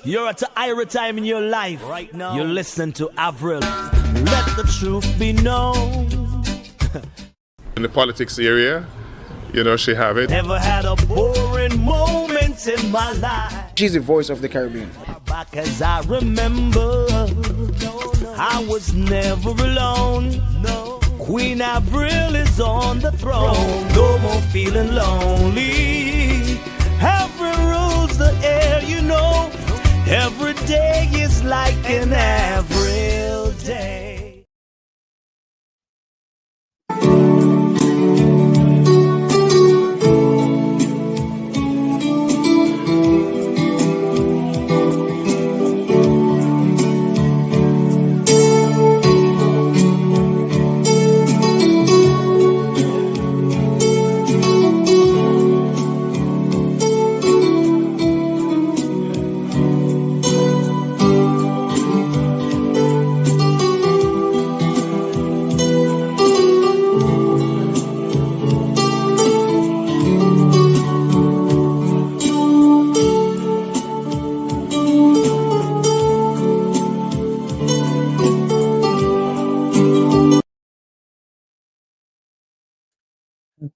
You're at a higher time in your life. Right now, you listen to Avril. Let the truth be known. In the politics area, you know, she have it. Never had a boring moment in my life. She's the voice of the Caribbean. Back as I remember, I was never alone. Queen Avril is on the throne. No more feeling lonely. Every rules the air, you know. Every day is like an Avril day.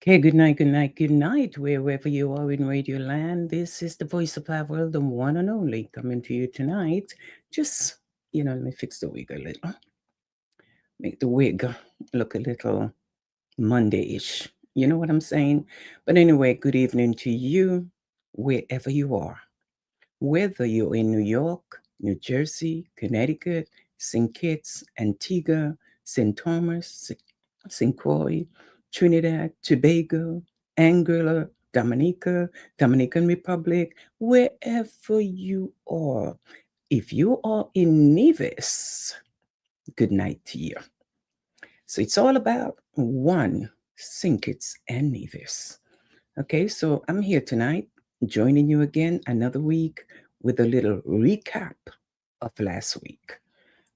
Okay, good night, wherever you are in Radio Land. This is the voice of Avril, the one and only, coming to you tonight. Just, let me fix the wig a little. Make the wig look a little Monday-ish. You know what I'm saying? But anyway, good evening to you, wherever you are. Whether you're in New York, New Jersey, Connecticut, St. Kitts, Antigua, St. Thomas, St. Croix, Trinidad, Tobago, Anguilla, Dominica, Dominican Republic, wherever you are. If you are in Nevis, good night to you. So it's all about one, St. Kitts and Nevis. Okay, so I'm here tonight, joining you again another week with a little recap of last week.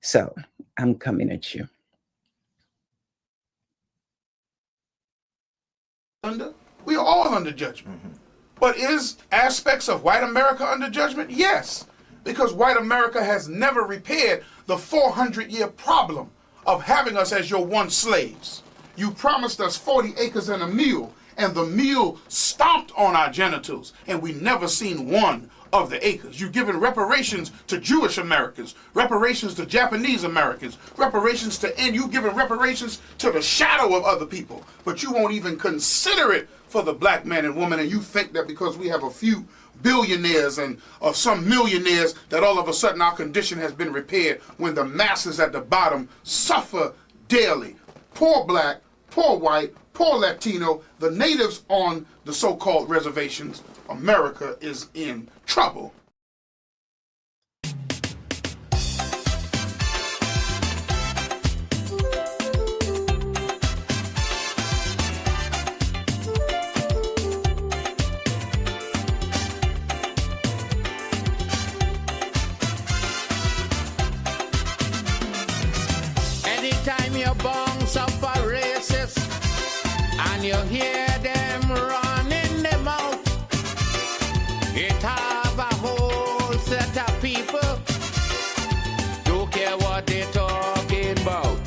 So I'm coming at you. We are all under judgment. But is aspects of white America under judgment? Yes, because white America has never repaired the 400-year problem of having us as your one slaves. You promised us 40 acres and a mule, and the mule stomped on our genitals, and we never seen one of the acres. You've given reparations to Jewish Americans, reparations to Japanese Americans, reparations to, and you've given reparations to the shadow of other people, but you won't even consider it for the black man and woman, and you think that because we have a few billionaires and some millionaires that all of a sudden our condition has been repaired when the masses at the bottom suffer daily. Poor black, poor white, poor Latino, the natives on the so-called reservations. America is in trouble. Anytime you bounce up a racist and you hear them running them out, it have a whole set of people don't care what they're talking about.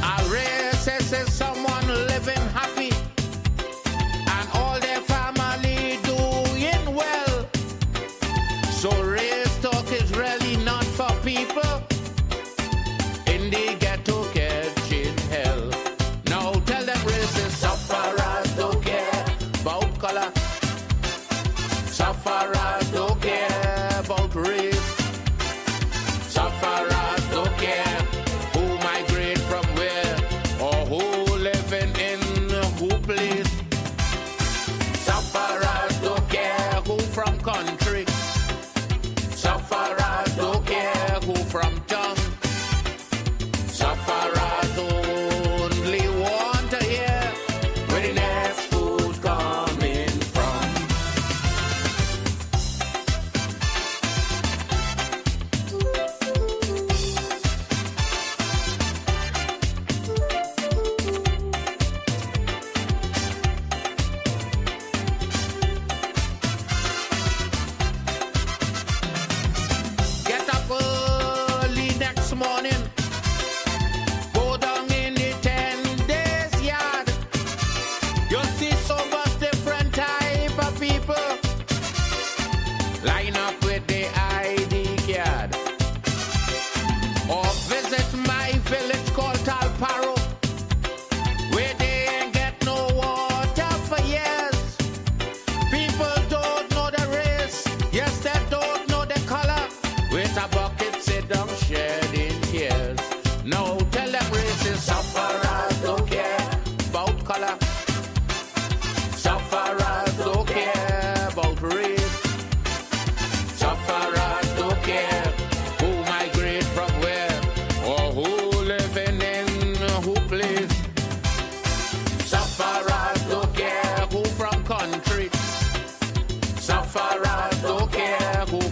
A racist is someone living happy and all their family doing well. So race talk is really not for people in the ghetto catching hell. Now tell them racist sufferers don't care about color. Sufferers don't care about race. Sufferers don't care who migrate from where or who living in who place. Sufferers don't care who from country.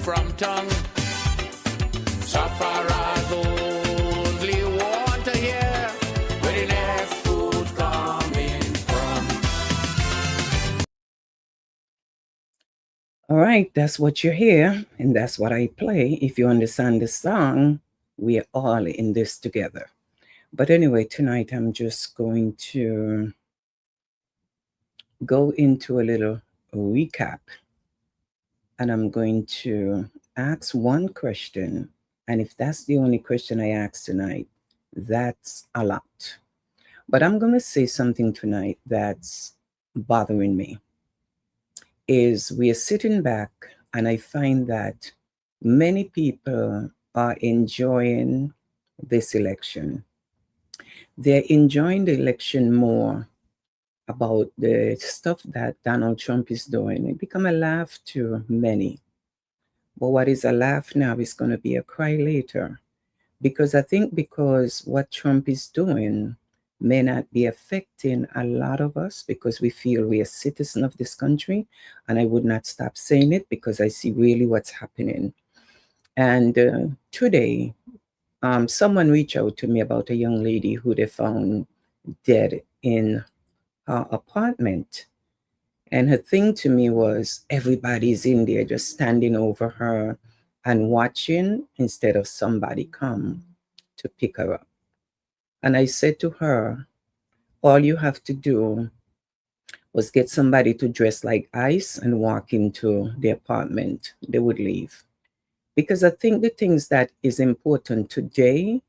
from tongue. Sufferers only want to hear where the next food coming from. All right, that's what you hear, and that's what I play. If you understand the song, we are all in this together. But anyway, tonight I'm just going to go into a little recap, and I'm going to ask one question. And if that's the only question I ask tonight, that's a lot. But I'm going to say something tonight that's bothering me. Is we are sitting back, and I find that many people are enjoying this election. They're enjoying the election more about the stuff that Donald Trump is doing. It become a laugh to many. But what is a laugh now is going to be a cry later. Because I think because what Trump is doing may not be affecting a lot of us because we feel we are citizens of this country. And I would not stop saying it because I see really what's happening. And today, someone reached out to me about a young lady who they found dead in her apartment. And her thing to me was everybody's in there just standing over her and watching instead of somebody come to pick her up. And I said to her, all you have to do was get somebody to dress like ICE and walk into the apartment. They would leave. Because I think the things that is important today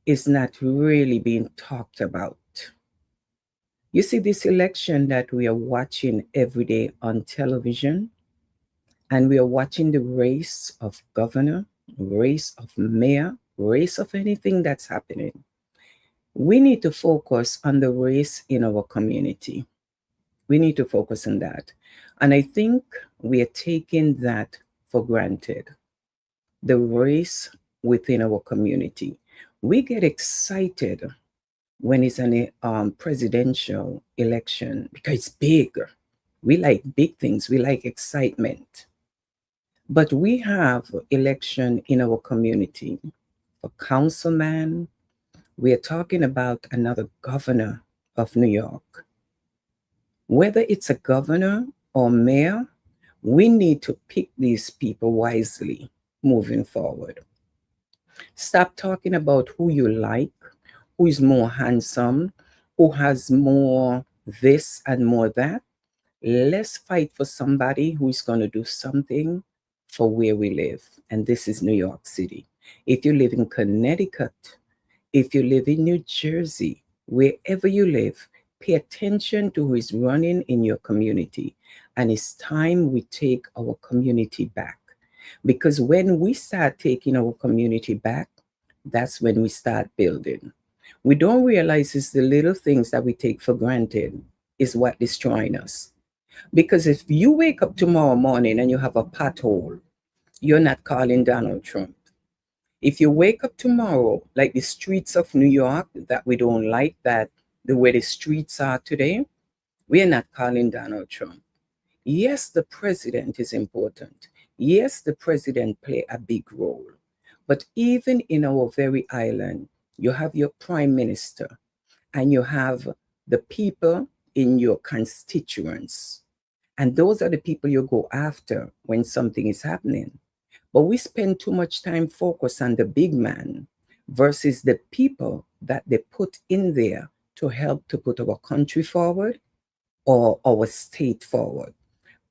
is not really being talked about. You see, this election that we are watching every day on television, and we are watching the race of governor, race of mayor, race of anything that's happening. We need to focus on the race in our community. We need to focus on that. And I think we are taking that for granted. The race within our community. We get excited when it's an presidential election because it's big. We like big things. We like excitement. But we have election in our community. A councilman. We are talking about another governor of New York. Whether it's a governor or mayor, we need to pick these people wisely moving forward. Stop talking about who you like, who is more handsome, who has more this and more that. Let's fight for somebody who is going to do something for where we live. And this is New York City. If you live in Connecticut, if you live in New Jersey, wherever you live, pay attention to who is running in your community. And it's time we take our community back. Because when we start taking our community back, that's when we start building. We don't realize it's the little things that we take for granted is what destroying us. Because if you wake up tomorrow morning and you have a pothole, you're not calling Donald Trump. If you wake up tomorrow, like the streets of New York, that we don't like, that the way the streets are today, we are not calling Donald Trump. Yes, the president is important. Yes, the president play a big role. But even in our very island, you have your prime minister and you have the people in your constituents. And those are the people you go after when something is happening. But we spend too much time focused on the big man versus the people that they put in there to help to put our country forward or our state forward.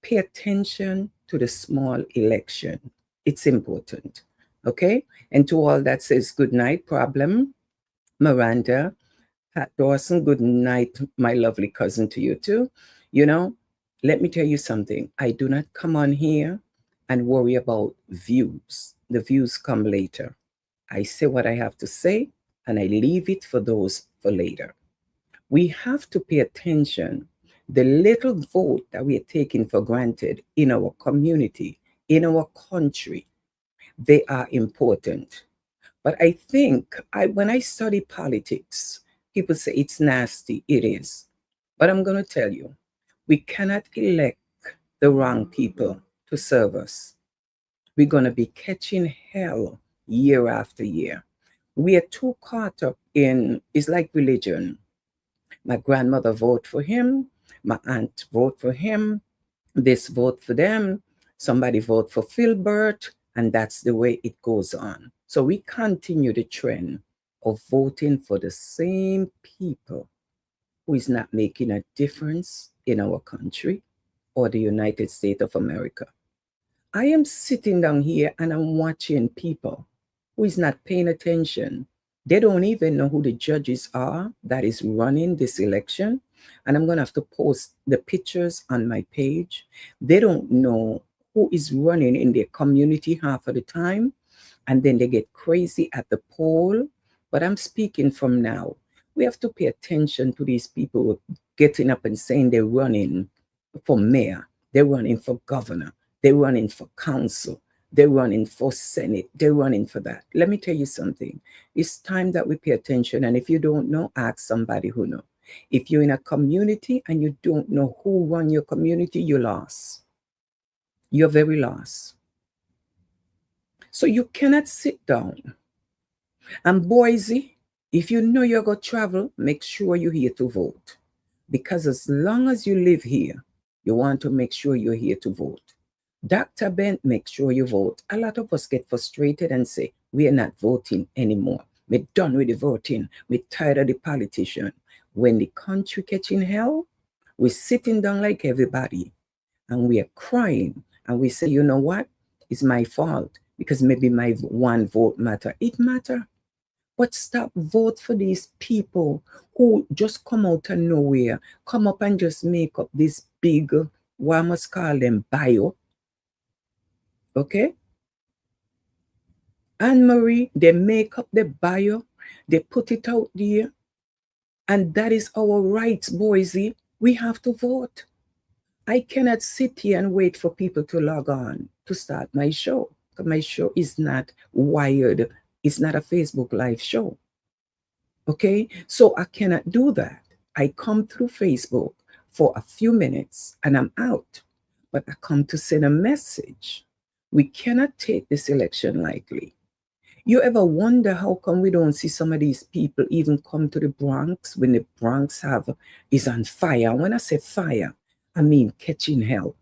Pay attention to the small election. It's important. Okay? And to all that says good night, Problem, Miranda, Pat Dawson, good night, my lovely cousin, to you too. You know, let me tell you something. I do not come on here and worry about views. The views come later. I say what I have to say and I leave it for those for later. We have to pay attention. The little vote that we are taking for granted in our community, in our country, they are important. But I think when I study politics, people say it's nasty. It is. But I'm going to tell you, we cannot elect the wrong people to serve us. we're going to be catching hell year after year. We are too caught up in, it's like religion. My grandmother vote for him, my aunt vote for him, this vote for them, somebody vote for Filbert, and that's the way it goes on. So we continue the trend of voting for the same people who is not making a difference in our country or the United States of America. I am sitting down here and I'm watching people who is not paying attention. They don't even know who the judges are that is running this election. And I'm going to have to post the pictures on my page. They don't know who is running in their community half of the time. And then they get crazy at the poll. But I'm speaking from now. We have to pay attention to these people getting up and saying they're running for mayor, they're running for governor, they're running for council, they're running for Senate, they're running for that. Let me tell you something. It's time that we pay attention. And if you don't know, ask somebody who knows. If you're in a community and you don't know who run your community, you're lost. You're very lost. So you cannot sit down. And Boise, if you know you're going to travel, make sure you're here to vote. Because as long as you live here, you want to make sure you're here to vote. Dr. Bent, make sure you vote. A lot of us get frustrated and say, we are not voting anymore. We're done with the voting. We're tired of the politician. When the country catching hell, we're sitting down like everybody and we are crying and we say, you know what? It's my fault because maybe my one vote matter. It matter. But stop vote for these people who just come out of nowhere, come up and just make up this big, what I must call them, bio. Okay? Anne-Marie, they make up the bio, they put it out there, and that is our rights, Boise. We have to vote. I cannot sit here and wait for people to log on to start my show. My show is not wired. It's not a Facebook Live show. Okay? So I cannot do that. I come through Facebook for a few minutes and I'm out. But I come to send a message. We cannot take this election lightly. You ever wonder how come we don't see some of these people even come to the Bronx when the Bronx is on fire? When I say fire, I mean catching hell.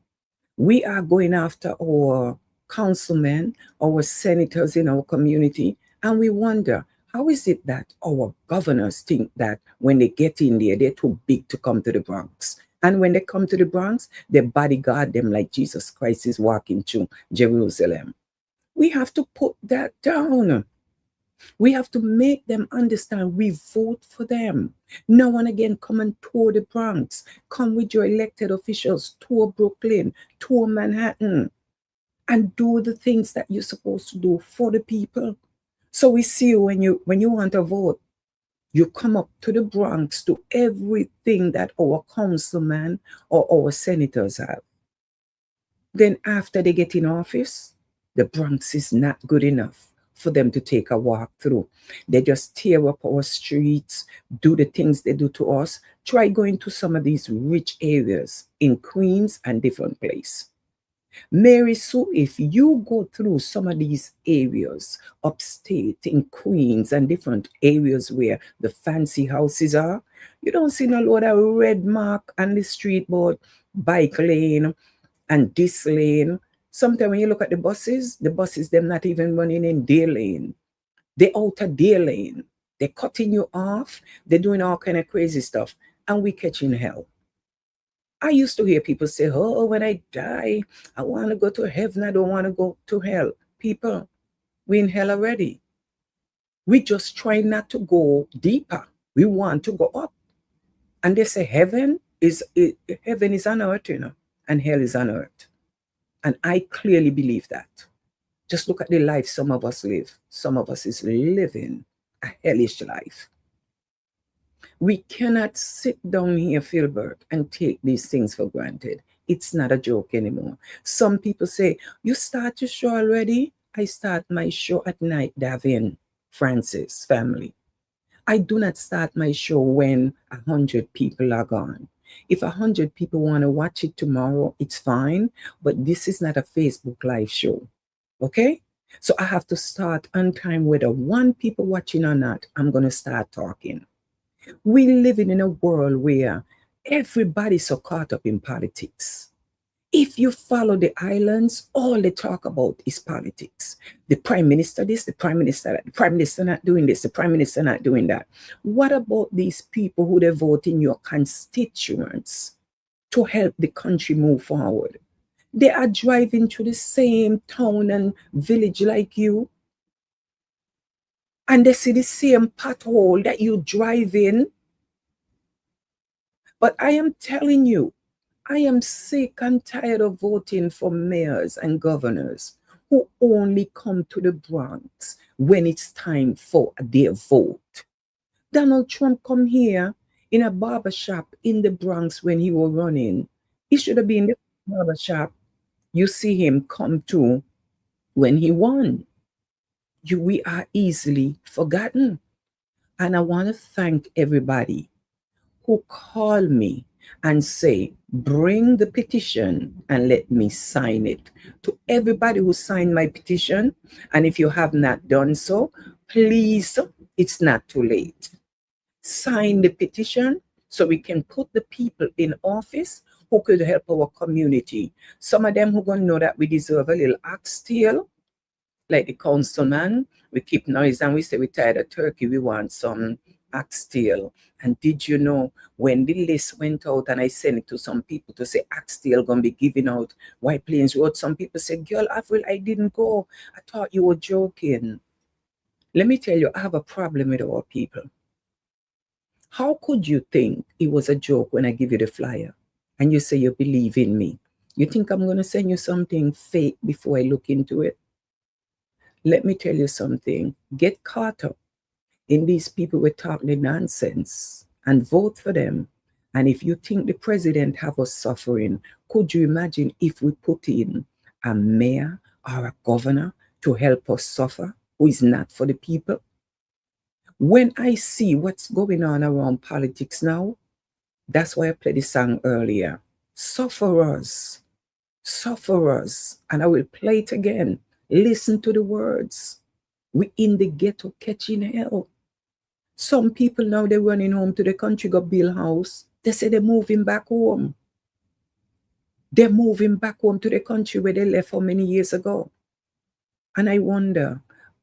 We are going after our councilmen, our senators in our community, and we wonder, how is it that our governors think that when they get in there, they're too big to come to the Bronx? And when they come to the Bronx, they bodyguard them like Jesus Christ is walking through Jerusalem. We have to put that down. We have to make them understand we vote for them. No one again come and tour the Bronx. Come with your elected officials, tour Brooklyn, tour Manhattan, and do the things that you're supposed to do for the people. So we see you when you want to vote, you come up to the Bronx to everything that our councilman or our senators have. Then after they get in office, the Bronx is not good enough for them to take a walk through. They just tear up our streets, do the things they do to us. Try going to some of these rich areas in Queens and different places. Mary Sue, if you go through some of these areas upstate in Queens and different areas where the fancy houses are, you don't see no load of red mark on the street board, bike lane and this lane. Sometimes when you look at the buses, they're not even running in their lane. They're out of their lane. They're cutting you off. They're doing all kind of crazy stuff. And we catching hell. I used to hear people say, oh, when I die, I want to go to heaven. I don't want to go to hell. People, we're in hell already. We just try not to go deeper. We want to go up. And they say heaven is on earth, you know, and hell is on earth. And I clearly believe that. Just look at the life some of us live. Some of us is living a hellish life. We cannot sit down here, Filbert, and take these things for granted. It's not a joke anymore. Some people say, you start your show already? I start my show at night, Davin, Francis, family. I do not start my show when 100 people are gone. If 100 people want to watch it tomorrow, it's fine. But this is not a Facebook Live show. Okay? So I have to start on time, whether one people watching or not, I'm going to start talking. We living in a world where everybody's so caught up in politics. If you follow the islands, all they talk about is politics. The prime minister this, the prime minister that, the prime minister not doing this, the prime minister not doing that. What about these people who they vote in your constituents to help the country move forward? They are driving to the same town and village like you, and they see the same pothole that you drive in. But I am telling you, I am sick and tired of voting for mayors and governors who only come to the Bronx when it's time for their vote. Donald Trump come here in a barber shop in the Bronx when he was running. He should have been in the barber shop you see him come to when he won. We are easily forgotten. And I want to thank everybody who call me and say, bring the petition and let me sign it. To everybody who signed my petition, and if you have not done so, please, it's not too late. Sign the petition so we can put the people in office who could help our community. Some of them who gonna know that we deserve a little oxtail, like the councilman. We keep noise and we say we tired of turkey, we want some oxtail. And did you know when the list went out and I sent it to some people to say oxtail gonna be given out, White Plains Road, some people said, girl, Avril, I didn't go. I thought you were joking. Let me tell you, I have a problem with our people. How could you think it was a joke when I give you the flyer and you say you believe in me? You think I'm going to send you something fake before I look into it? Let me tell you something. Get caught up in these people who talk the nonsense and vote for them. And if you think the president have us suffering, could you imagine if we put in a mayor or a governor to help us suffer who is not for the people? When I see what's going on around politics now, that's why I played the song earlier. Sufferers, sufferers. And I will play it again. Listen to the words. We in the ghetto catching hell. Some people now, they're running home to the country, go build house. They say they're moving back home. They're moving back home to the country where they left how many years ago. And I wonder,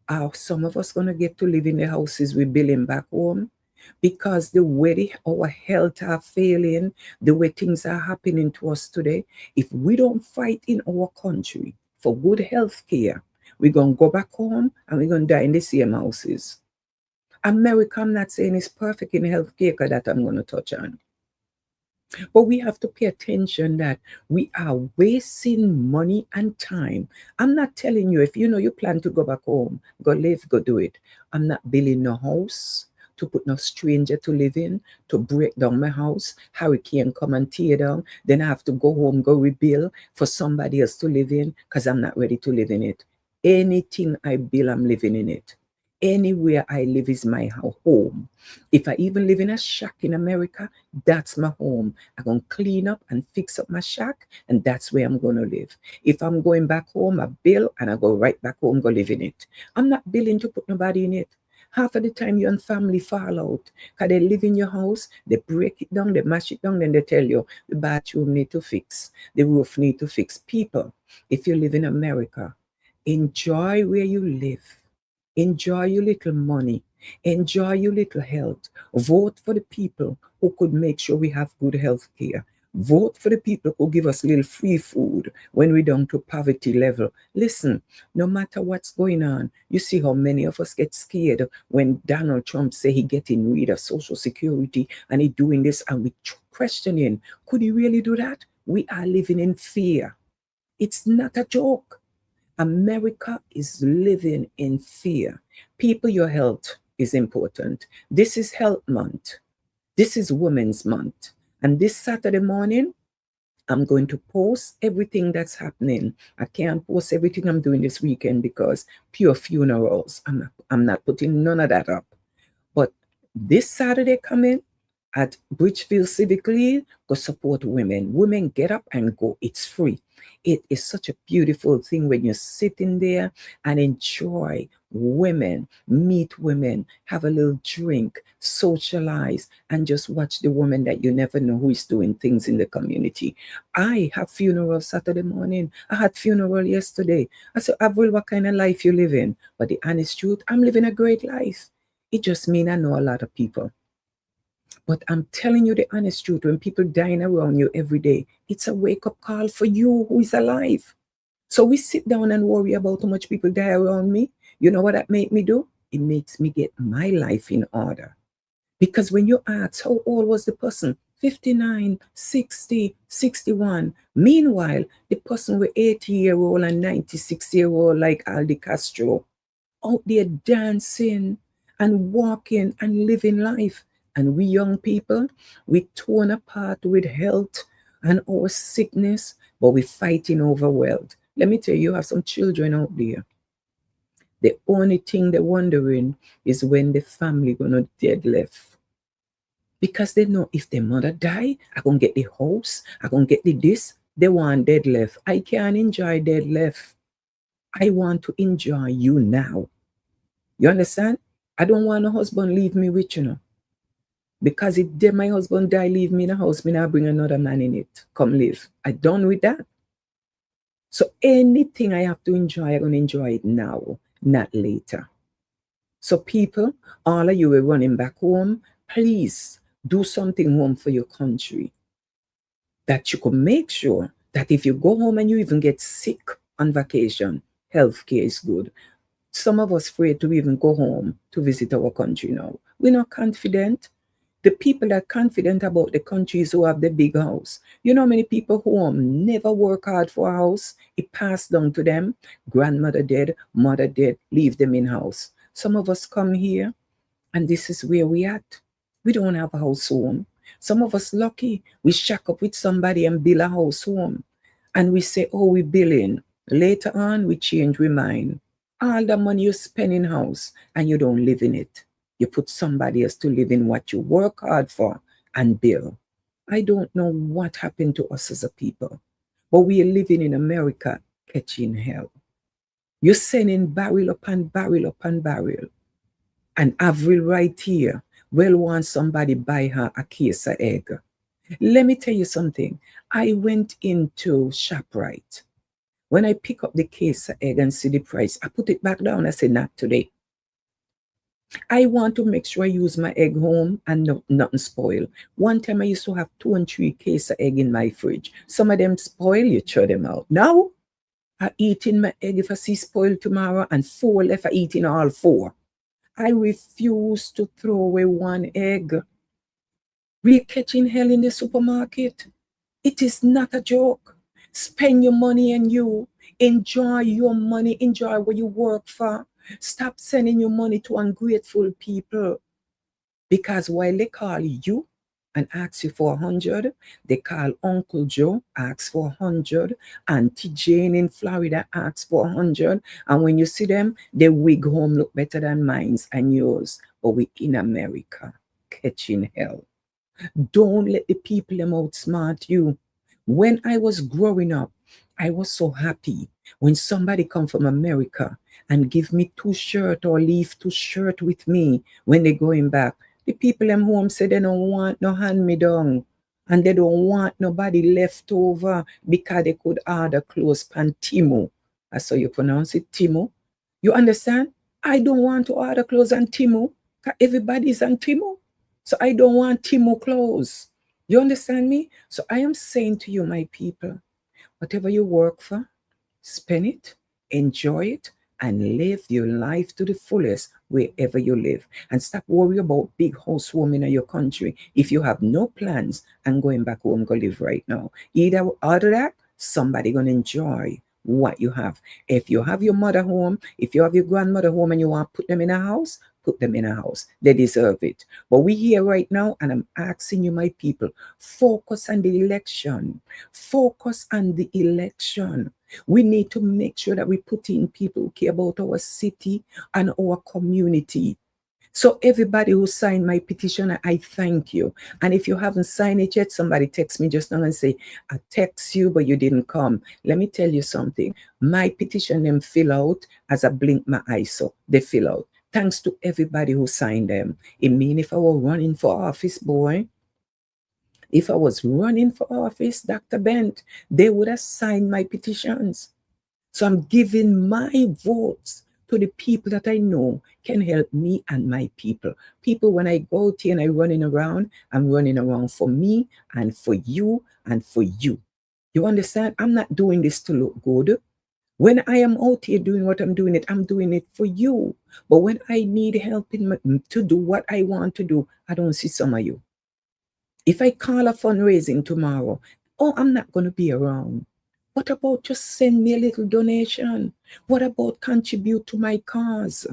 are some of us going to get to live in the houses we're building back home? Because the way our health are failing, the way things are happening to us today, if we don't fight in our country for good health care, we're going to go back home and we're going to die in the same houses. America, I'm not saying it's perfect in health care, because that I'm going to touch on. But we have to pay attention that we are wasting money and time. I'm not telling you, if you know you plan to go back home, go live, go do it. I'm not building no house to put no stranger to live in, to break down my house. Hurricane come and tear down. Then I have to go home, go rebuild for somebody else to live in, because I'm not ready to live in it. Anything I build, I'm living in it. Anywhere I live is my home. If I even live in a shack in America, that's my home. I'm going to clean up and fix up my shack, and that's where I'm going to live. If I'm going back home, I build and I go right back home, go live in it. I'm not building to put nobody in it. Half of the time you and family fall out because they live in your house, they break it down, they mash it down, then they tell you the bathroom need to fix, the roof need to fix. People, if you live in America, enjoy where you live. Enjoy your little money. Enjoy your little health. Vote for the people who could make sure we have good health care. Vote for the people who give us little free food when we're down to poverty level. Listen, no matter what's going on, you see how many of us get scared when Donald Trump say he getting rid of Social Security and he doing this, and we questioning, could he really do that? We are living in fear. It's not a joke. America is living in fear. People, your health is important. This is Health Month. This is Women's Month. And this Saturday morning, I'm going to post everything that's happening. I can't post everything I'm doing this weekend because pure funerals. I'm not putting none of that up. But this Saturday coming, at Bridgefield Civic League, go support women. Women, get up and go. It's free. It is such a beautiful thing when you're sitting there and enjoy women, meet women, have a little drink, socialize, and just watch the woman that you never know who is doing things in the community. I have funeral Saturday morning. I had funeral yesterday. I said, Avril, what kind of life you living? But the honest truth, I'm living a great life. It just means I know a lot of people. But I'm telling you the honest truth, when people dying around you every day, it's a wake-up call for you who is alive. So we sit down and worry about how much people die around me. You know what that make me do? It makes me get my life in order. Because when you ask, how old was the person? 59, 60, 61. Meanwhile, the person with 80-year-old and 96-year-old like Aldi Castro out there dancing and walking and living life. And we young people, we torn apart with health and our sickness, but we're fighting over wealth. Let me tell you, you have some children out there. The only thing they're wondering is when the family gonna dead left. Because they know if their mother die, I gonna get the house, I gonna get the this. They want dead left. I can't enjoy dead left. I want to enjoy you now. You understand? I don't want a husband leave me with, you know. Because if my husband die, leave me in a house, me now bring another man in it. Come live. I done with that. So anything I have to enjoy, I'm going to enjoy it now, not later. So people, all of you are running back home, please do something home for your country. That you can make sure that if you go home and you even get sick on vacation, healthcare is good. Some of us afraid to even go home to visit our country now. We're not confident. The people that are confident about the countries who have the big house. You know how many people who never work hard for a house? It passed down to them. Grandmother dead, mother dead, leave them in house. Some of us come here and this is where we at. We don't have a house home. Some of us lucky. We shack up with somebody and build a house home. And we say, oh, we billing. Later on, we change we mind. All the money you spend in house and you don't live in it. You put somebody else to live in what you work hard for and build. I don't know what happened to us as a people, but we are living in America catching hell. You're sending barrel upon barrel upon barrel. And Avril right here will want somebody buy her a case of egg. Let me tell you something. I went into ShopRite. When I pick up the case of egg and see the price, I put it back down. I say, not today. I want to make sure I use my egg home and nothing spoil. One time I used to have 2 and 3 cases of egg in my fridge. Some of them spoil, you throw them out. Now, I eating my egg if I see spoil tomorrow and 4 left, I eating all 4. I refuse to throw away 1 egg. We're catching hell in the supermarket. It is not a joke. Spend your money and you enjoy your money, enjoy what you work for. Stop sending your money to ungrateful people. Because while they call you and ask you for 100, they call Uncle Joe, ask for 100, Auntie Jane in Florida asks for 100. And when you see them, their wig home look better than mine and yours. But we in America, catching hell. Don't let the people them outsmart you. When I was growing up, I was so happy when somebody come from America and give me 2 shirts or leave 2 shirts with me when they going back. The people them home say they don't want no hand-me-down and they don't want nobody left over because they could order clothes pan Timo. That's how you pronounce it, Timo. You understand? I don't want to order clothes on Timo because everybody's on Timo. So I don't want Timo clothes. You understand me? So I am saying to you, my people, whatever you work for, spend it, enjoy it, and live your life to the fullest wherever you live. And stop worrying about big housewarming in your country if you have no plans and going back home, go live right now. Either out of that, somebody gonna enjoy what you have. If you have your mother home, if you have your grandmother home and you want to put them in a house, put them in a house. They deserve it. But we here right now, and I'm asking you, my people, focus on the election. Focus on the election. We need to make sure that we put in people who care about our city and our community. So everybody who signed my petition, I thank you. And if you haven't signed it yet, somebody text me just now and say, I text you, but you didn't come. Let me tell you something. My petition them fill out as I blink my eyes, so they fill out. Thanks to everybody who signed them. It mean if I were running for office, boy, if I was running for office, Dr. Bent, they would have signed my petitions. So I'm giving my votes to the people that I know can help me and my people. People, when I go out here and I'm running around for me and for you and for you. You understand? I'm not doing this to look good. When I am out here doing what I'm doing it for you. But when I need help to do what I want to do, I don't see some of you. If I call a fundraising tomorrow, oh, I'm not going to be around. What about just send me a little donation? What about contribute to my cause?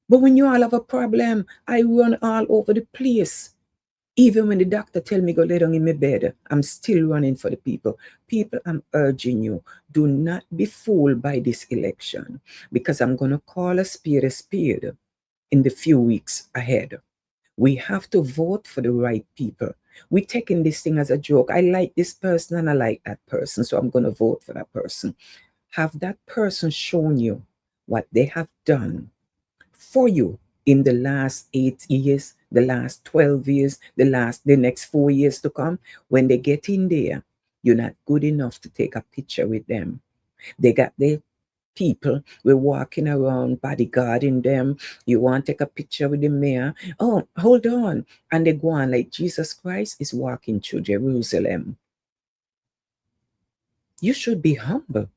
But when you all have a problem, I run all over the place. Even when the doctor tell me go lay down in my bed, I'm still running for the people. People, I'm urging you, do not be fooled by this election, because I'm going to call a spade in the few weeks ahead. We have to vote for the right people. We're taking this thing as a joke. I like this person and I like that person, so I'm going to vote for that person. Have that person shown you what they have done for you in the last 8 years, the last 12 years, the next 4 years to come? When they get in there, you're not good enough to take a picture with them. They got their people, we're walking around bodyguarding them. You want to take a picture with the mayor? Oh, hold on. And they go on like Jesus Christ is walking through Jerusalem. You should be humble.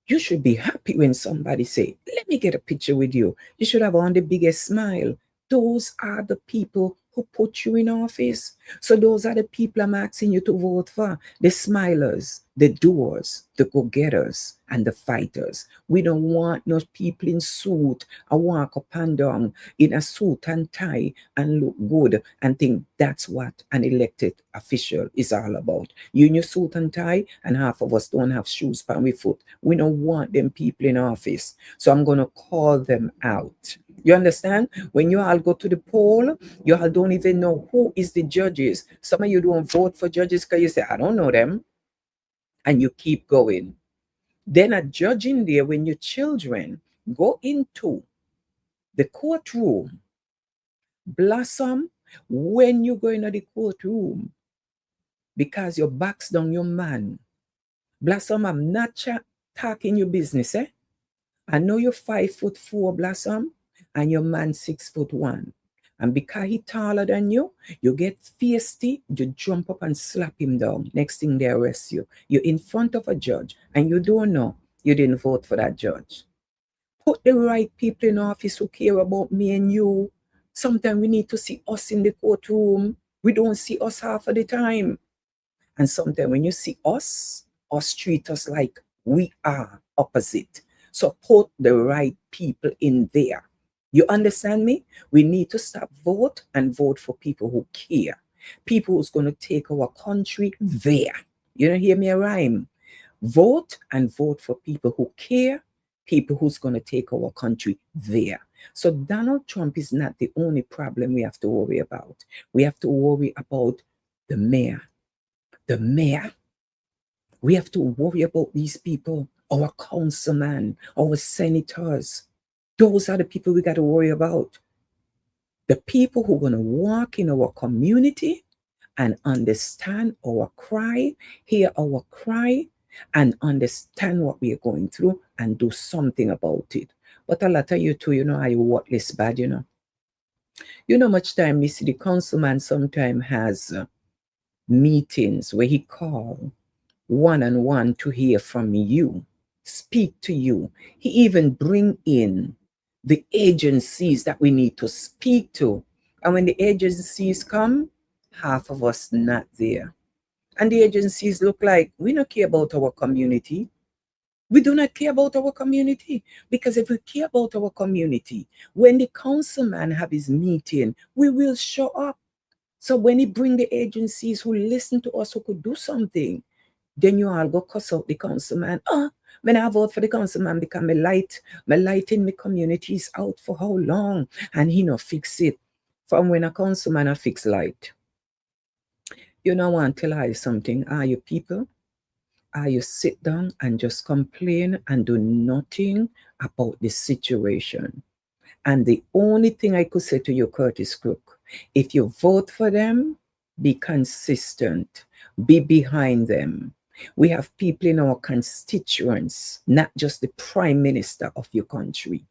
You should be happy when somebody say, let me get a picture with you. You should have on the biggest smile. Those are the people who put you in office. So those are the people I'm asking you to vote for. The smilers, the doers, the go-getters, and the fighters. We don't want no people in suit and walk up and down in a suit and tie and look good and think that's what an elected official is all about. You in your suit and tie, and half of us don't have shoes on our foot. We don't want them people in office. So I'm going to call them out. You understand? When you all go to the poll, you all don't even know who is the judges. Some of you don't vote for judges because you say, I don't know them. And you keep going. Then a judge in there, when your children go into the courtroom, blossom when you go into the courtroom because your back's down your man. Blossom, I'm not talking your business, eh? I know you're 5'4", Blossom, and your man 6'1". And because he taller than you, you get feisty, you jump up and slap him down. Next thing they arrest you. You're in front of a judge and you don't know you didn't vote for that judge. Put the right people in office who care about me and you. Sometimes we need to see us in the courtroom. We don't see us half of the time. And sometimes when you see us treat us like we are opposite. So put the right people in there. You understand me? We need to stop vote and vote for people who care. People who's going to take our country there. You don't hear me a rhyme? Vote and vote for people who care, people who's going to take our country there. So Donald Trump is not the only problem we have to worry about. We have to worry about the mayor. The mayor. We have to worry about these people, our councilman, our senators. Those are the people we got to worry about. The people who are going to walk in our community and understand our cry, hear our cry, and understand what we are going through and do something about it. But a lot of you too, you know, are worthless bad, you know. You know, much time we see the councilman sometimes has meetings where he call one-on-one to hear from you, speak to you. He even bring in the agencies that we need to speak to. And when the agencies come, half of us not there. And the agencies look like we don't care about our community. We do not care about our community, because if we care about our community, when the councilman have his meeting, we will show up. So when he bring the agencies who listen to us, who could do something, Then you all go cuss out the councilman. When I vote for the councilman because my light in my community is out for how long? And he no fix it. From when a councilman a fix light. You know, I want to tell you something. Are you people? Are you sit down and just complain and do nothing about the situation? And the only thing I could say to you, Curtis Crook, if you vote for them, be consistent, be behind them. We have people in our constituents, not just the prime minister of your country,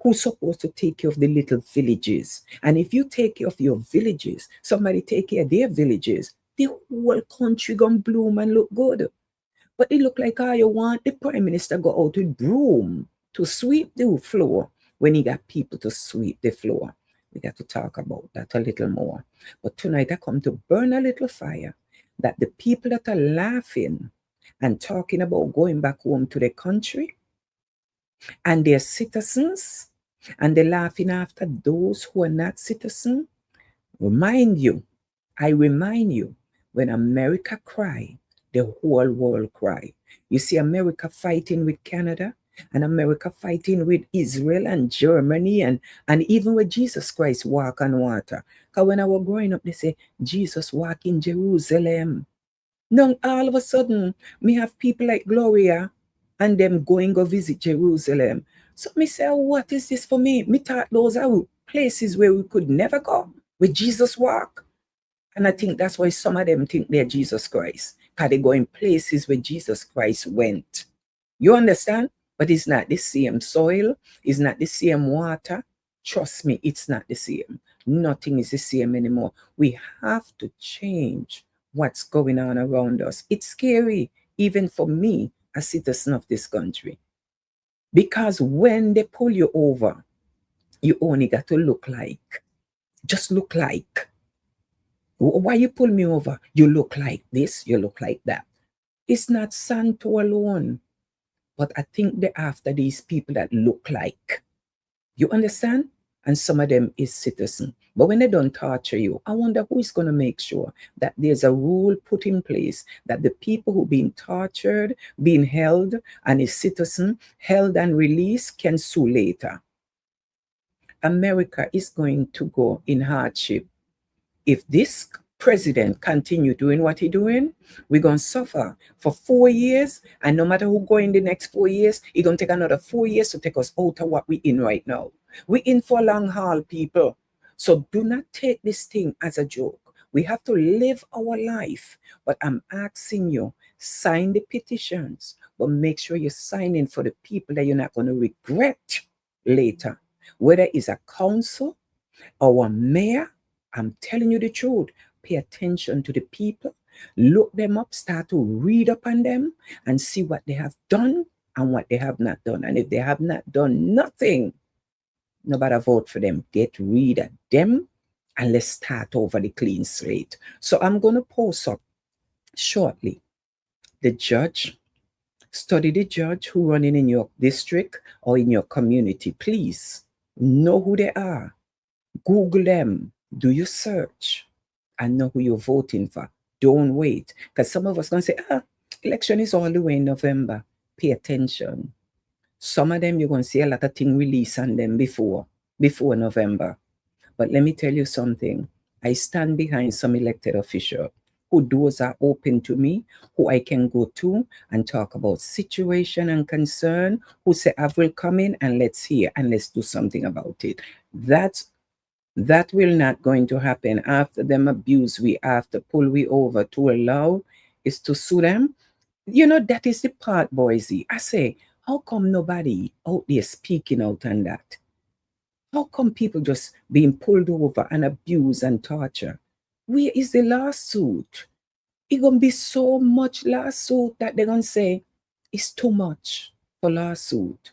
who's supposed to take care of the little villages. And if you take care of your villages, somebody take care of their villages, the whole country gonna bloom and look good. But it look like how you want the prime minister go out with broom to sweep the floor when he got people to sweep the floor. We got to talk about that a little more. But tonight I come to burn a little fire that the people that are laughing and talking about going back home to their country and their citizens, and they're laughing after those who are not citizens, I remind you, when America cry, the whole world cry. You see America fighting with Canada, and America fighting with Israel and Germany, and even with Jesus Christ walk on water. Because when I was growing up, they say, Jesus walk in Jerusalem. Now, all of a sudden, me have people like Gloria and them going go visit Jerusalem. So me say, what is this for me? Me thought those are places where we could never go, where Jesus walk. And I think that's why some of them think they're Jesus Christ, because they go in places where Jesus Christ went. You understand? But it's not the same soil. It's not the same water. Trust me, it's not the same. Nothing is the same anymore. We have to change what's going on around us. It's scary, even for me, a citizen of this country. Because when they pull you over, you only got to look like. Just look like. Why you pull me over? You look like this, you look like that. It's not Santo alone. But I think they're after these people that look like. You understand? And some of them is citizen. But when they don't torture you, I wonder who is going to make sure that there's a rule put in place that the people who being tortured, being held, and is citizen, held and released can sue later. America is going to go in hardship. If this president continue doing what he's doing, we're going to suffer for 4 years. And no matter who go in the next 4 years, it's going to take another 4 years to take us out of what we're in right now. We're in for a long haul, people. So do not take this thing as a joke. We have to live our life. But I'm asking you, sign the petitions, but make sure you're signing for the people that you're not going to regret later. Whether it's a council or a mayor, I'm telling you the truth. Pay attention to the people. Look them up. Start to read up on them and see what they have done and what they have not done. And if they have not done nothing, nobody vote for them. Get rid of them and let's start over the clean slate. So I'm going to post up shortly the judge. Study the judge who running in your district or in your community. Please know who they are. Google them. Do your search and know who you're voting for. Don't wait. Because some of us going to say, election is all the way in November. Pay attention. Some of them, you're going to see a lot of things released on them before November. But let me tell you something. I stand behind some elected official who doors are open to me, who I can go to and talk about situation and concern, who say, I will come in and let's hear and let's do something about it. That will not going to happen. After them abuse we, after pull we over, to allow is to sue them. You know, that is the part, Boise. I say, how come nobody out there speaking out on that? How come people just being pulled over and abused and tortured? Where is the lawsuit? It's going to be so much lawsuit that they're going to say, it's too much for lawsuit.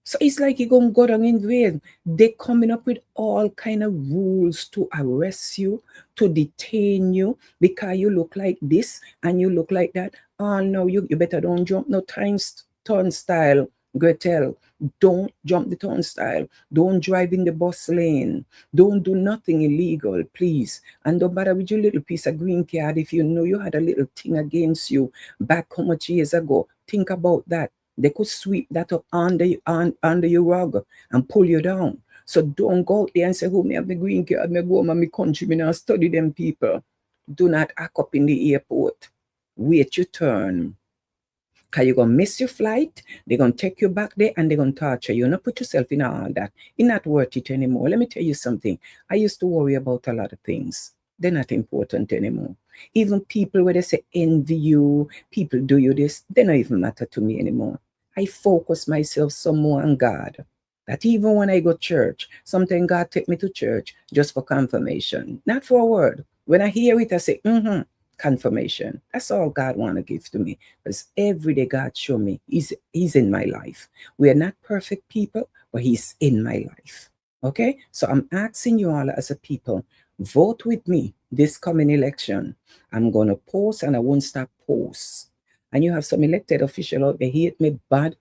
So it's like you're going to go down in vain. They're coming up with all kind of rules to arrest you, to detain you, because you look like this and you look like that. Oh, no, you better don't jump no turnstile Gretel, don't jump the turnstile. Don't drive in the bus lane. Don't do nothing illegal, please. And don't bother with your little piece of green card if you know you had a little thing against you back how much years ago. Think about that. They could sweep that up under your rug and pull you down. So don't go out there and say, who me have the green card, me go home and me country, me now study them people. Do not act up in the airport. Wait your turn. Because you're going to miss your flight, they're going to take you back there and they're going to torture you. Not put yourself in all that. It's not worth it anymore. Let me tell you something. I used to worry about a lot of things. They're not important anymore. Even people where they say envy you, people do you this, they don't even matter to me anymore. I focus myself some more on God. That even when I go to church, sometimes God take me to church just for confirmation, not for a word. When I hear it, I say, confirmation. That's all God want to give to me. Because every day God show me he's in my life. We are not perfect people, but he's in my life. Okay? So I'm asking you all as a people, vote with me this coming election. I'm going to post and I won't stop post. And you have some elected official out there hate me bad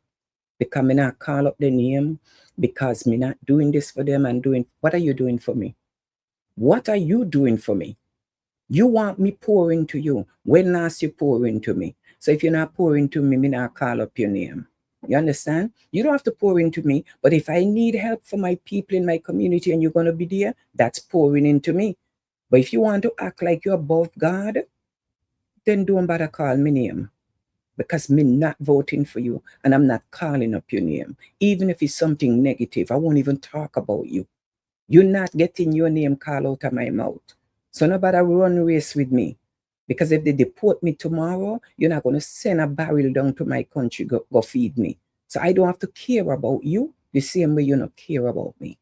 because me not call up the name, because me not doing this for them and doing, what are you doing for me? What are you doing for me? You want me pour into you. When last you pour into me? So if you're not pouring into me, me not call up your name. You understand? You don't have to pour into me, but if I need help for my people in my community and you're going to be there, that's pouring into me. But if you want to act like you're above God, then don't bother call me name. Because me not voting for you and I'm not calling up your name. Even if it's something negative, I won't even talk about you. You're not getting your name called out of my mouth. So nobody run race with me. Because if they deport me tomorrow, you're not going to send a barrel down to my country, go feed me. So I don't have to care about you the same way you don't care about me.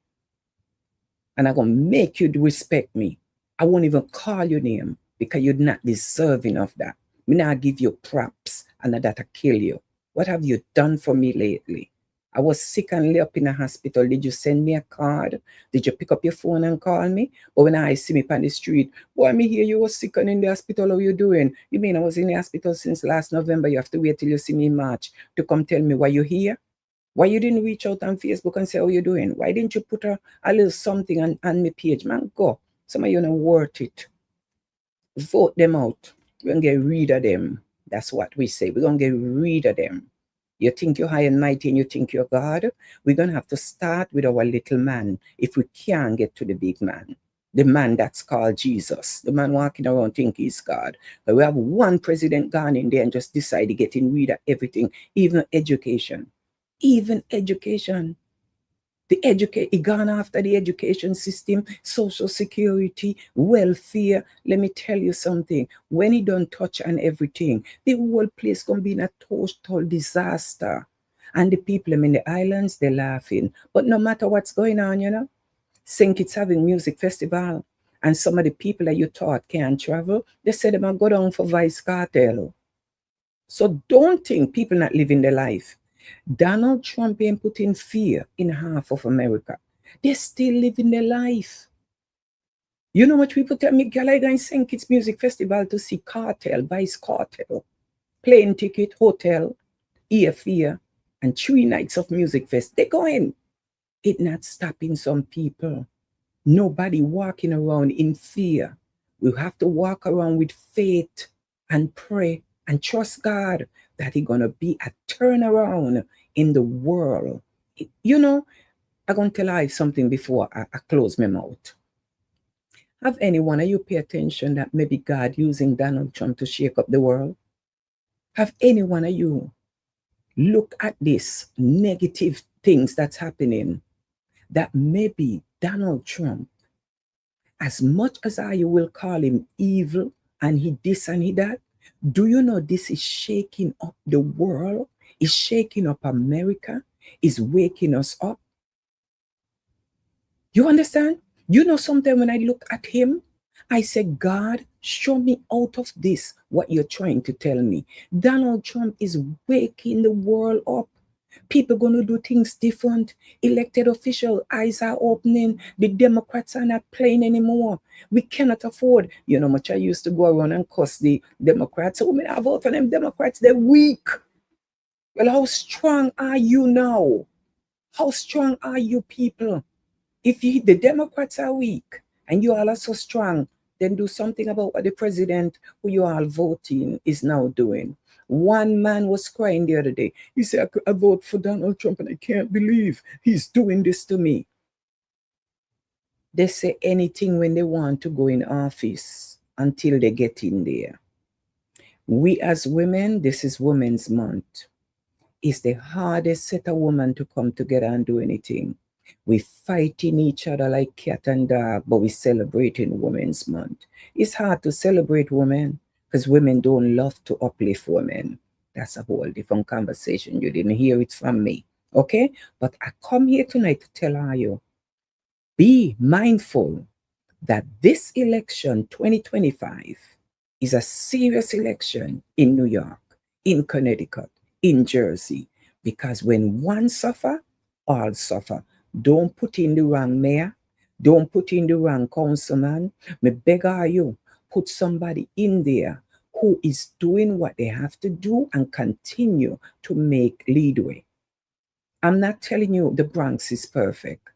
And I'm going to make you respect me. I won't even call your name because you're not deserving of that. Me not give you props and that'll kill you. What have you done for me lately? I was sick and lay up in a hospital. Did you send me a card? Did you pick up your phone and call me? Or when I see me on the street, boy, me hear you was sick and in the hospital, how you doing? You mean I was in the hospital since last November? You have to wait till you see me in March to come tell me why you're here? Why you didn't reach out on Facebook and say how you doing? Why didn't you put a little something on my page? Man, go. Some of you not worth it. Vote them out. We're going to get rid of them. That's what we say. We're going to get rid of them. You think you're high and mighty and you think you're God? We're going to have to start with our little man if we can't get to the big man. The man that's called Jesus. The man walking around think he's God. But we have one president gone in there and just decided getting rid of everything, even education. Even education. He gone after the education system, social security, welfare. Let me tell you something. When he don't touch on everything, the whole place gonna be in a total disaster. And the people in the islands, they're laughing. But no matter what's going on, you know, St. Kitts having music festival, and some of the people that you thought can't travel, they said they're gonna go down for Vice Cartel. So don't think people not living their life. Donald Trump ain't putting fear in half of America. They're still living their life. You know what people tell me? Girl, I go and St. Kitts Music Festival to see Cartel, Vice Cartel. Plane ticket, hotel, airfare, and 3 nights of music fest. They're going. It not stopping some people. Nobody walking around in fear. We have to walk around with faith and pray and trust God that He's going to be a turnaround in the world. You know, I'm going to tell you something before I close my mouth. Have any one of you pay attention that maybe God using Donald Trump to shake up the world? Have any one of you look at this negative things that's happening, that maybe Donald Trump, as much as I will call him evil and he this and he that, do you know this is shaking up the world? It's shaking up America. It's waking us up. You understand? You know, sometimes when I look at him, I say, God, show me out of this what you're trying to tell me. Donald Trump is waking the world up. People going to do things different. Elected official eyes are opening. The Democrats are not playing anymore. We cannot afford. You know, much I used to go around and cuss the Democrats. Oh, I vote for them Democrats. They're weak. Well, how strong are you now? How strong are you people? If the Democrats are weak and you all are so strong, then do something about what the president who you all voting is now doing. One man was crying the other day. He said, I vote for Donald Trump and I can't believe he's doing this to me. They say anything when they want to go in office until they get in there. We as women, this is Women's Month. It's the hardest set of women to come together and do anything. We fighting each other like cat and dog, but we celebrating Women's Month. It's hard to celebrate women because women don't love to uplift women. That's a whole different conversation. You didn't hear it from me, okay? But I come here tonight to tell you, be mindful that this election, 2025, is a serious election in New York, in Connecticut, in Jersey, because when one suffer, all suffer. Don't put in the wrong mayor. Don't put in the wrong councilman. Me beg you, put somebody in there who is doing what they have to do and continue to make leadway. I'm not telling you the Bronx is perfect,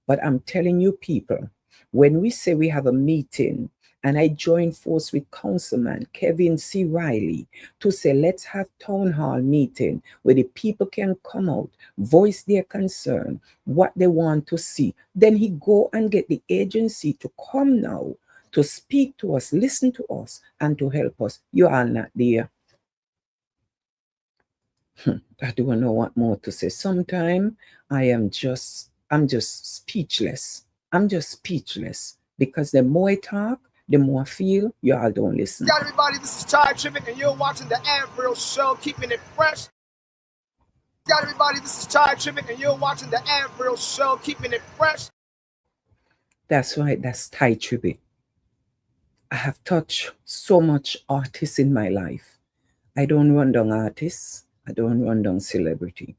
but I'm telling you people, when we say we have a meeting and I join force with Councilman Kevin C. Riley to say, let's have town hall meeting where the people can come out, voice their concern, what they want to see. Then he go and get the agency to come now to speak to us, listen to us, and to help us. You are not there. I don't know what more to say. Sometimes I'm just speechless. I'm just speechless because the more I talk, the more I feel you all don't listen. Got everybody, this is Ty Tribbett, and you're watching the Avril Show, keeping it fresh. Got everybody, this is Ty Tribbett, and you're watching the Avril Show, keeping it fresh. That's right, that's Ty Tribbett. I have touched so much artists in my life. I don't run down artists. I don't run down celebrity.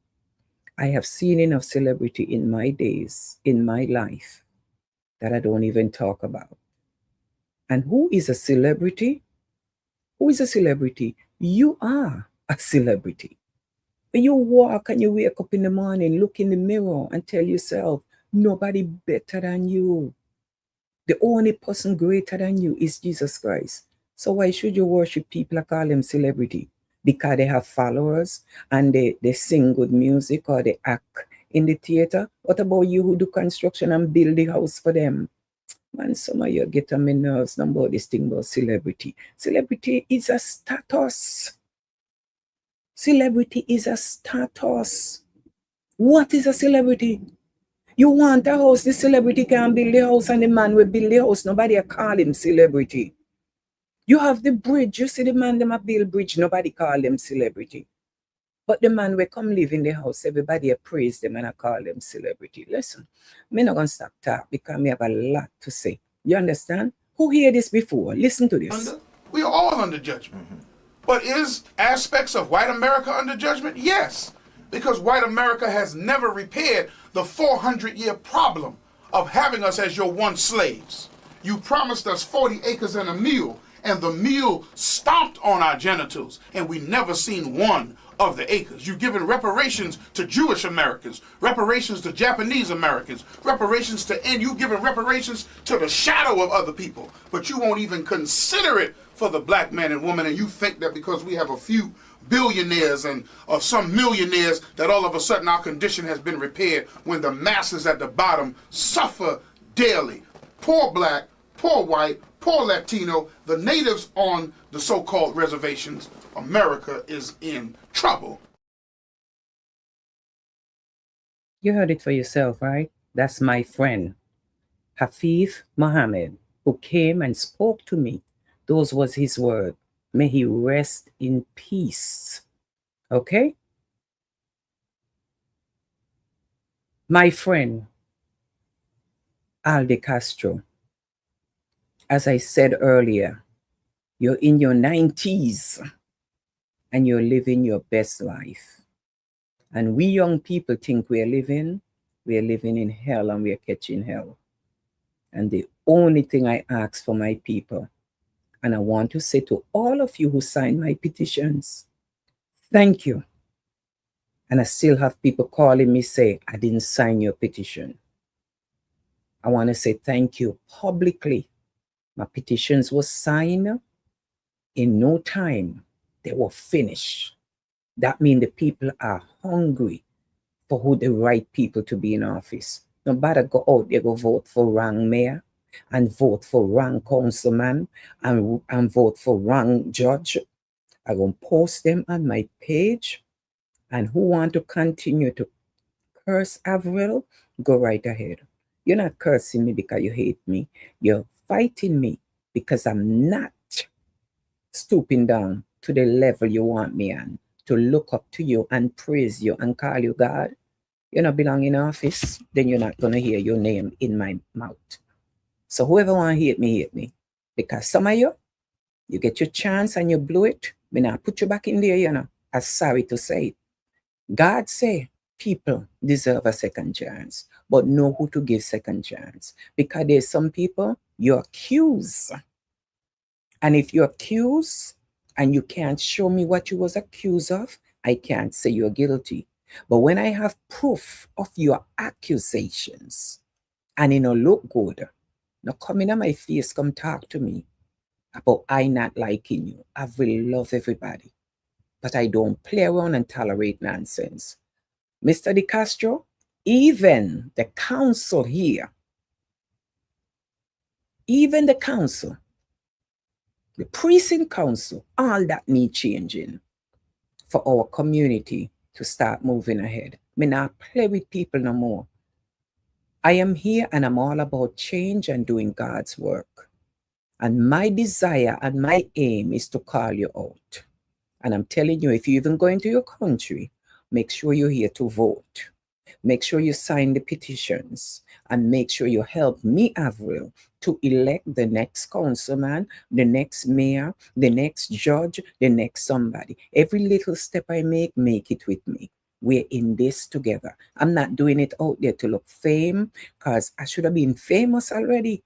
I have seen enough celebrity in my days, in my life, that I don't even talk about. And who is a celebrity? Who is a celebrity? You are a celebrity. When you walk and you wake up in the morning, look in the mirror and tell yourself, nobody better than you. The only person greater than you is Jesus Christ. So why should you worship people and call them celebrity? Because they have followers and they sing good music or they act in the theater. What about you who do construction and build the house for them? Man, some of you get on my nerves about this thing about celebrity. Celebrity is a status. Celebrity is a status. What is a celebrity? You want a house, the celebrity can build the house and the man will build the house. Nobody call him celebrity. You have the bridge. You see the man them a build bridge. Nobody call them celebrity. But the man will come live in the house. Everybody praise them and I call them celebrity. Listen, I'm not going to stop talk because I have a lot to say. You understand? Who heard this before? Listen to this. We are all under judgment. But is aspects of white America under judgment? Yes. Because white America has never repaired the 400-year problem of having us as your one slaves. You promised us 40 acres and a mule, and the mule stomped on our genitals, and we never seen one of the acres. You've given reparations to Jewish Americans, reparations to Japanese Americans, reparations to, and you've given reparations to the shadow of other people, but you won't even consider it for the black man and woman, and you think that because we have a few billionaires and some millionaires that all of a sudden our condition has been repaired when the masses at the bottom suffer daily. Poor black, poor white, poor Latino, the natives on the so-called reservations, America is in trouble. You heard it for yourself, right? That's my friend, Hafeez Mohammed, who came and spoke to me. Those was his word. May he rest in peace. Okay? My friend, Alde Castro, as I said earlier, you're in your 90s and you're living your best life. And we young people think we're living in hell and we're catching hell. And the only thing I ask for my people, and I want to say to all of you who signed my petitions, thank you. And I still have people calling me say, I didn't sign your petition. I want to say thank you publicly. My petitions were signed in no time. They were finished. That means the people are hungry for who the right people to be in office. Nobody go out there go vote for wrong mayor and vote for wrong councilman and vote for wrong judge. I'm going to post them on my page. And who want to continue to curse Avril, go right ahead. You're not cursing me because you hate me. You're fighting me because I'm not stooping down to the level you want me on, to look up to you and praise you and call you God. You not belong in office, then you're not going to hear your name in my mouth. So whoever want to hate me. Because some of you get your chance and you blew it. Me not put you back in there, you know. I'm sorry to say it. God say people deserve a second chance, but know who to give second chance. Because there's some people you accuse. And if you accuse and you can't show me what you was accused of, I can't say you're guilty. But when I have proof of your accusations and it don't look good, now come in my face, come talk to me about I not liking you. I will love everybody, but I don't play around and tolerate nonsense. Mr. De Castro, even the council here, even the council, the precinct council, all that need changing for our community to start moving ahead. Me not play with people no more. I am here and I'm all about change and doing God's work. And my desire and my aim is to call you out. And I'm telling you, if you even go into your country, make sure you're here to vote. Make sure you sign the petitions and make sure you help me, Avril, to elect the next councilman, the next mayor, the next judge, the next somebody. Every little step I make it with me. We're in this together. I'm not doing it out there to look fame, because I should have been famous already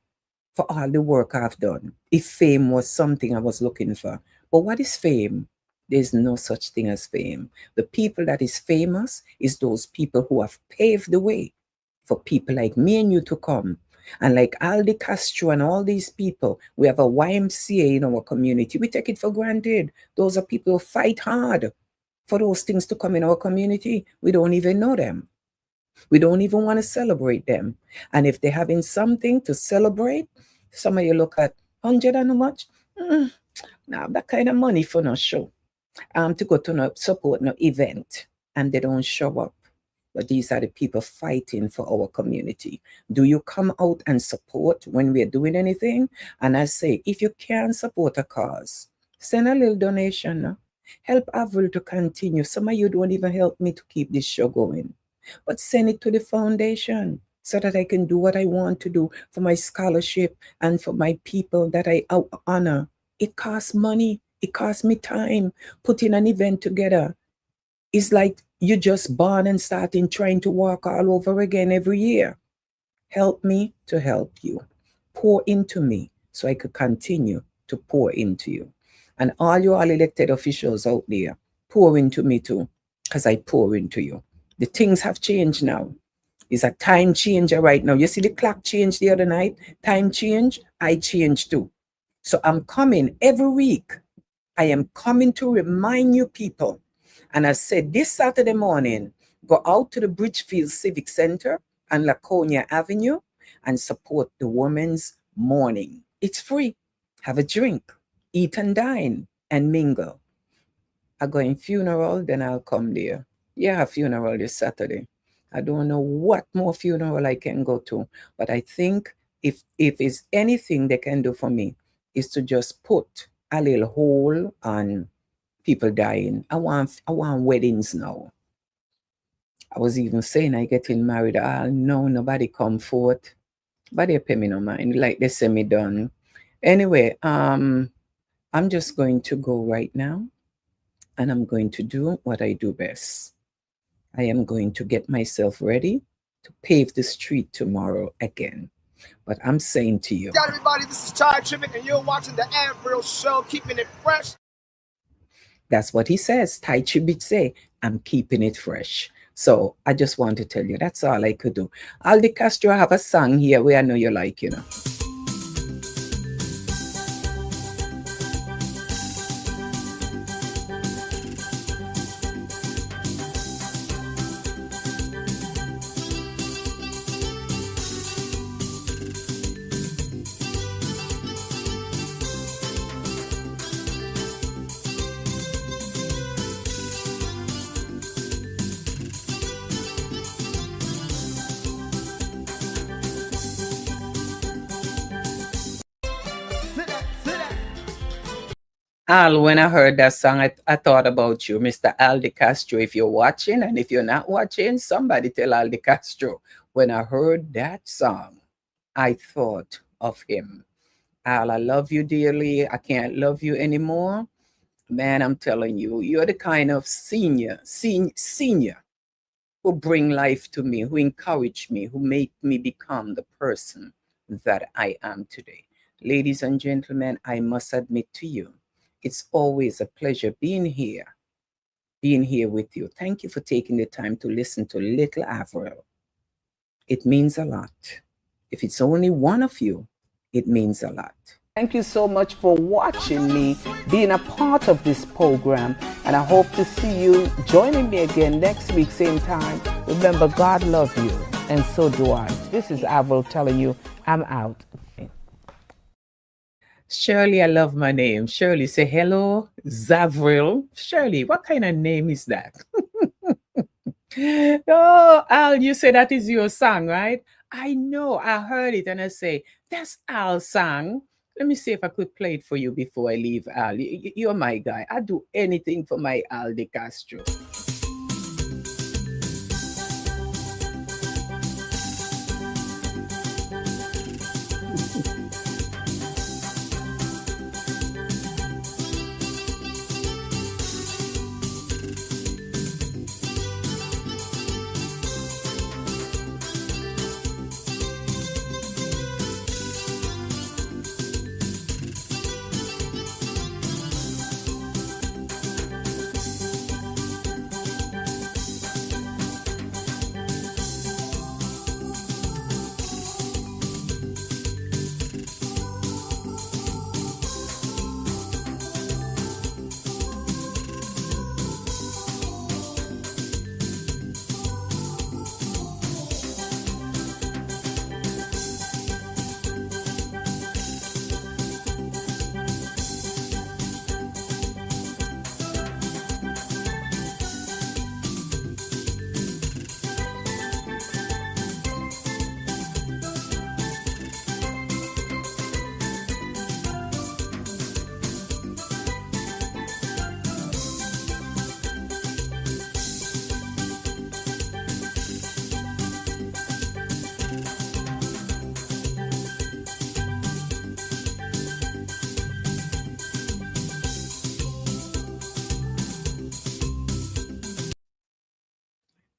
for all the work I've done, if fame was something I was looking for. But what is fame? There's no such thing as fame. The people that is famous is those people who have paved the way for people like me and you to come. And like Al De Castro and all these people, we have a YMCA in our community. We take it for granted. Those are people who fight hard for those things to come in our community. We don't even know them. We don't even want to celebrate them. And if they're having something to celebrate, some of you look at 100 and how much? Now that kind of money for no show. To go to no support no event, and they don't show up. But these are the people fighting for our community. Do you come out and support when we're doing anything? And I say, if you can support a cause, send a little donation. No? Help Avril to continue. Some of you don't even help me to keep this show going. But send it to the foundation so that I can do what I want to do for my scholarship and for my people that I honor. It costs money. It costs me time. Putting an event together is like you just born and starting trying to walk all over again every year. Help me to help you. Pour into me so I could continue to pour into you. And all you all elected officials out there, pour into me too, because I pour into you. The things have changed now. It's a time changer right now. You see the clock changed the other night? Time change, I changed too. So I'm coming every week. I am coming to remind you people. And I said this Saturday morning, go out to the Bridgefield Civic Center and Laconia Avenue and support the Women's Morning. It's free. Have a drink, eat and dine and mingle. I go in funeral, then I'll come there. Yeah, funeral this Saturday. I don't know what more funeral I can go to, but I think if it's anything they can do for me is to just put a little hole on people dying. I want weddings now. I was even saying I getting married. No, nobody come forth. But they pay me no mind. Like they say me done. Anyway, I'm just going to go right now. And I'm going to do what I do best. I am going to get myself ready to pave the street tomorrow again. But I'm saying to you, everybody, this is Ty Tribbett, and you're watching the Avril Show, keeping it fresh. That's what he says. Ty Tribbett say, I'm keeping it fresh. So I just want to tell you that's all I could do. Aldi Castro, I have a song here where I know you like, you know. Al, when I heard that song, I thought about you, Mr. Aldi Castro. If you're watching, and if you're not watching, somebody tell Aldi Castro. When I heard that song, I thought of him. Al, I love you dearly. I can't love you anymore. Man, I'm telling you, you're the kind of senior who bring life to me, who encourage me, who make me become the person that I am today. Ladies and gentlemen, I must admit to you, it's always a pleasure being here with you. Thank you for taking the time to listen to Little Avril. It means a lot. If it's only one of you, it means a lot. Thank you so much for watching me, being a part of this program, and I hope to see you joining me again next week, same time. Remember, God loves you, and so do I. This is Avril telling you, I'm out. Shirley, I love my name. Shirley, say hello, Zavril. Shirley, what kind of name is that? Oh, Al, you say that is your song, right? I know, I heard it and I say, that's Al's song. Let me see if I could play it for you before I leave, Al. You're my guy. I'd do anything for my Aldi Castro.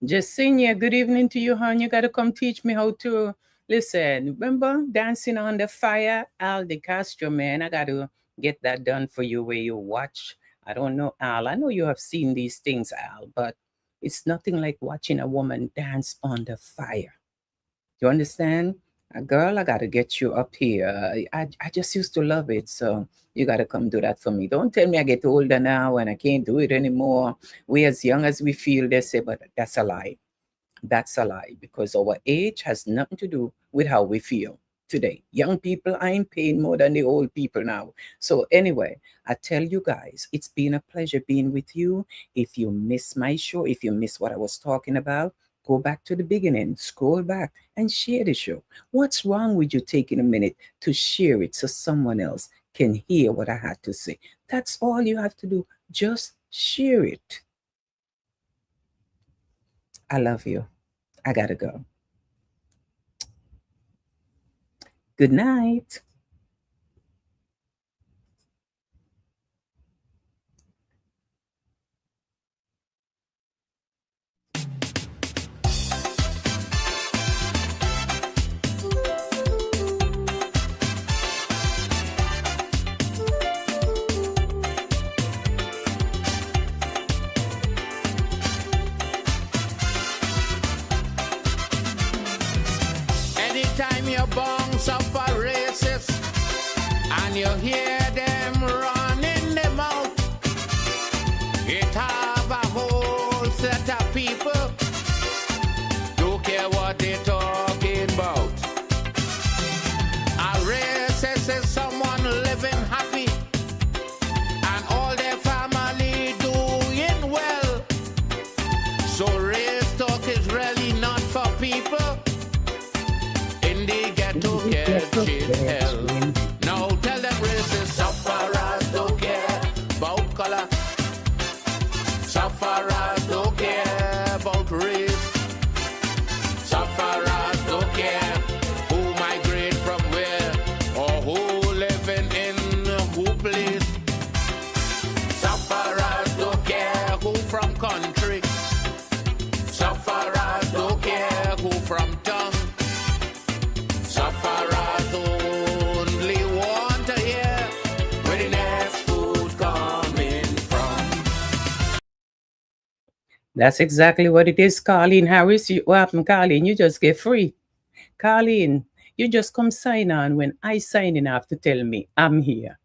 Jacinia, good evening to you, hon. You got to come teach me how to listen. Remember dancing on the fire? Al Di Castro, man. I got to get that done for you where you watch. I don't know, Al. I know you have seen these things, Al, but it's nothing like watching a woman dance on the fire. You understand? Girl, I got to get you up here. I just used to love it. So you got to come do that for me. Don't tell me I get older now and I can't do it anymore. We're as young as we feel, they say, but that's a lie. That's a lie because our age has nothing to do with how we feel today. Young people are in pain more than the old people now. So anyway, I tell you guys, it's been a pleasure being with you. If you miss my show, if you miss what I was talking about, go back to the beginning, scroll back and share the show. What's wrong with you taking a minute to share it so someone else can hear what I had to say? That's all you have to do. Just share it. I love you. I gotta go. Good night. you bounce up a racist and you hear them running them out. It have a whole set of people don't care what they talking about. A racist is someone living happy and all their family doing well. So race talk is really not for people in the ghetto catching hell. Now tell them racists sufferers don't care about color. Sufferers don't care about race. Sufferers don't care who migrate from where or who living in who place. Sufferers don't care who from country. Sufferers don't care who from town. Sufferers only want to hear where the next food coming from. That's exactly what it is, Colleen Harris. What happened, Colleen? You just get free. Colleen, you just come sign on when I sign in have to tell me I'm here.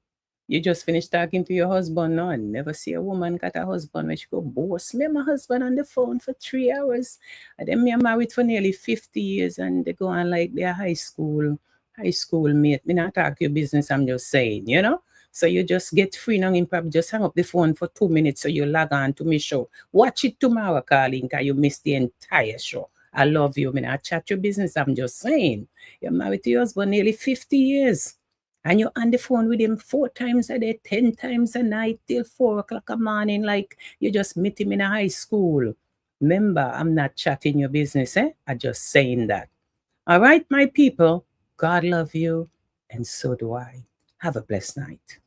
You just finished talking to your husband now. I never see a woman got a husband when she go boss me my husband on the phone for 3 hours. And then me are married for nearly 50 years and they go on like they're high school mate. Me not talk your business, I'm just saying, you know? So you just get free now and probably just hang up the phone for 2 minutes so you log on to my show. Watch it tomorrow, Colleen, because you missed the entire show. I love you. I mean, I chat your business, I'm just saying. You're married to your husband nearly 50 years. And you're on the phone with him 4 times a day, 10 times a night till 4 o'clock a morning, like you just met him in a high school. Remember, I'm not chatting your business, I'm just saying that. All right, my people, God love you, and so do I. Have a blessed night.